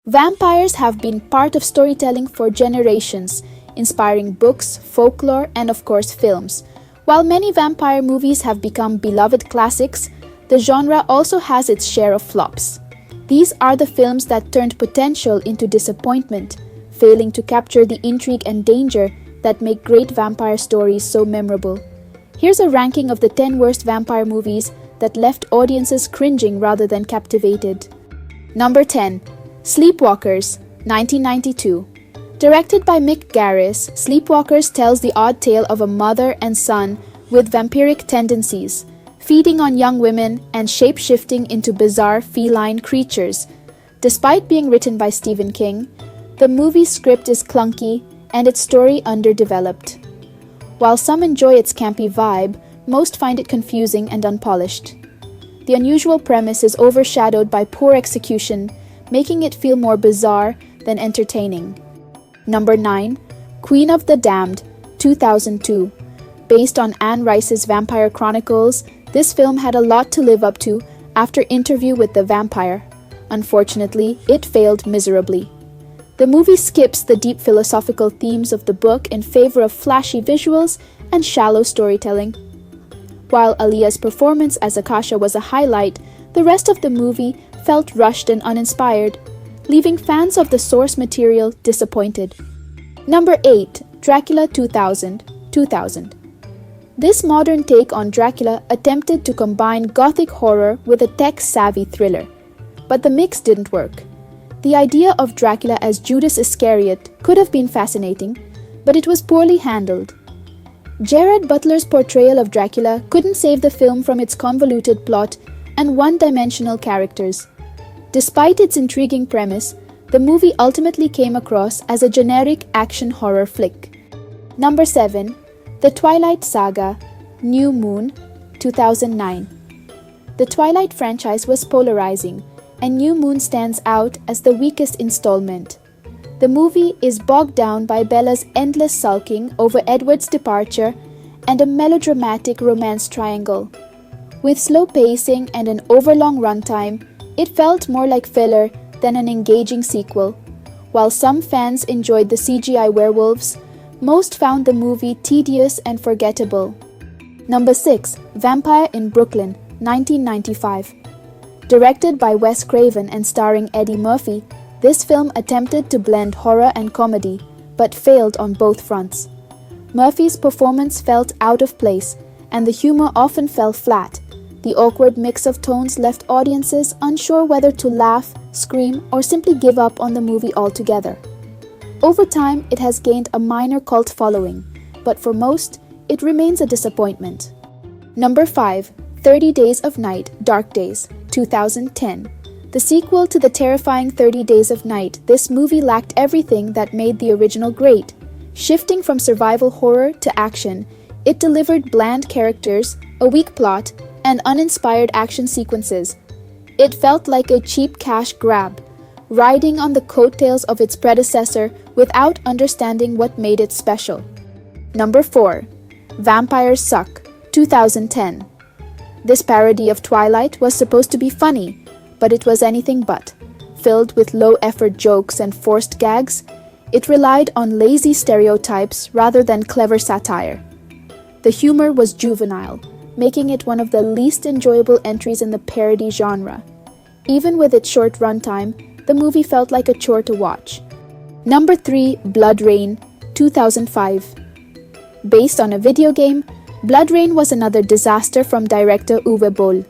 Vampires have been part of storytelling for generations, inspiring books, folklore, and of course films. While many vampire movies have become beloved classics, the genre also has its share of flops. These are the films that turned potential into disappointment, failing to capture the intrigue and danger that make great vampire stories so memorable. Here's a ranking of the 10 worst vampire movies that left audiences cringing rather than captivated. Number 10. Sleepwalkers, 1992. Directed by Mick Garris, Sleepwalkers tells the odd tale of a mother and son with vampiric tendencies, feeding on young women and shape-shifting into bizarre feline creatures. Despite being written by Stephen King, the movie's script is clunky and its story underdeveloped. While some enjoy its campy vibe, most find it confusing and unpolished. The unusual premise is overshadowed by poor execution, making it feel more bizarre than entertaining. Number 9. Queen of the Damned, 2002. Based on Anne Rice's Vampire Chronicles, this film had a lot to live up to after Interview with the Vampire. Unfortunately, it failed miserably. The movie skips the deep philosophical themes of the book in favor of flashy visuals and shallow storytelling. While Aaliyah's performance as Akasha was a highlight, the rest of the movie felt rushed and uninspired, leaving fans of the source material disappointed. Number 8. Dracula 2000. This modern take on Dracula attempted to combine gothic horror with a tech-savvy thriller, but the mix didn't work. The idea of Dracula as Judas Iscariot could have been fascinating, but it was poorly handled. Gerard Butler's portrayal of Dracula couldn't save the film from its convoluted plot and one-dimensional characters. Despite its intriguing premise, the movie ultimately came across as a generic action horror flick. Number 7. The Twilight Saga, New Moon, 2009. The Twilight franchise was polarizing, and New Moon stands out as the weakest installment. The movie is bogged down by Bella's endless sulking over Edward's departure and a melodramatic romance triangle. With slow pacing and an overlong runtime, it felt more like filler than an engaging sequel. While some fans enjoyed the CGI werewolves, most found the movie tedious and forgettable. Number 6. Vampire in Brooklyn, 1995. Directed by Wes Craven and starring Eddie Murphy, this film attempted to blend horror and comedy, but failed on both fronts. Murphy's performance felt out of place, and the humor often fell flat. The awkward mix of tones left audiences unsure whether to laugh, scream, or simply give up on the movie altogether. Over time, it has gained a minor cult following, but for most, it remains a disappointment. Number 5. 30 Days of Night, Dark Days, 2010. The sequel to the terrifying 30 Days of Night, this movie lacked everything that made the original great. Shifting from survival horror to action, it delivered bland characters, a weak plot, and uninspired action sequences. It felt like a cheap cash grab, riding on the coattails of its predecessor without understanding what made it special. Number 4. Vampires Suck, 2010. This parody of Twilight was supposed to be funny, but it was anything but. Filled with low-effort jokes and forced gags, it relied on lazy stereotypes rather than clever satire. The humor was juvenile, making it one of the least enjoyable entries in the parody genre. Even with its short runtime, the movie felt like a chore to watch. Number 3. BloodRayne, 2005. Based on a video game, BloodRayne was another disaster from director Uwe Boll.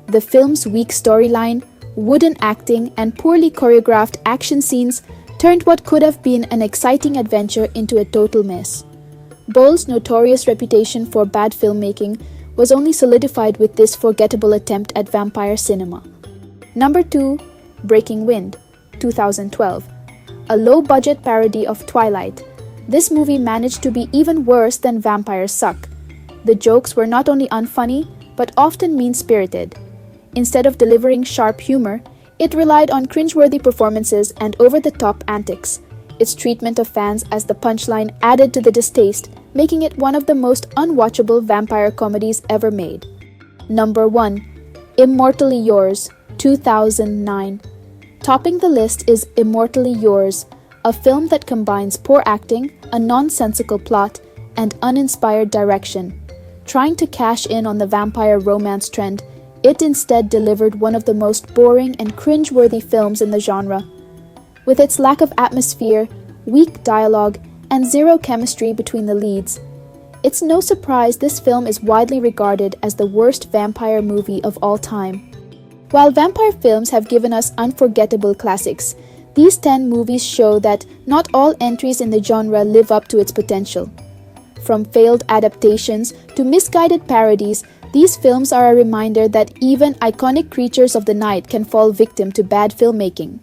The film's weak storyline, wooden acting, and poorly choreographed action scenes turned what could have been an exciting adventure into a total mess. Boll's notorious reputation for bad filmmaking was only solidified with this forgettable attempt at vampire cinema. Number 2. Breaking Wind, 2012. A low-budget parody of Twilight, this movie managed to be even worse than Vampires Suck. The jokes were not only unfunny, but often mean-spirited. Instead of delivering sharp humor, it relied on cringeworthy performances and over-the-top antics. Its treatment of fans as the punchline added to the distaste, making it one of the most unwatchable vampire comedies ever made. Number 1. Immortally Yours, 2009. Topping the list is Immortally Yours, a film that combines poor acting, a nonsensical plot, and uninspired direction. Trying to cash in on the vampire romance trend, it instead delivered one of the most boring and cringe-worthy films in the genre. With its lack of atmosphere, weak dialogue, and zero chemistry between the leads, it's no surprise this film is widely regarded as the worst vampire movie of all time. While vampire films have given us unforgettable classics, these 10 movies show that not all entries in the genre live up to its potential. From failed adaptations to misguided parodies, these films are a reminder that even iconic creatures of the night can fall victim to bad filmmaking.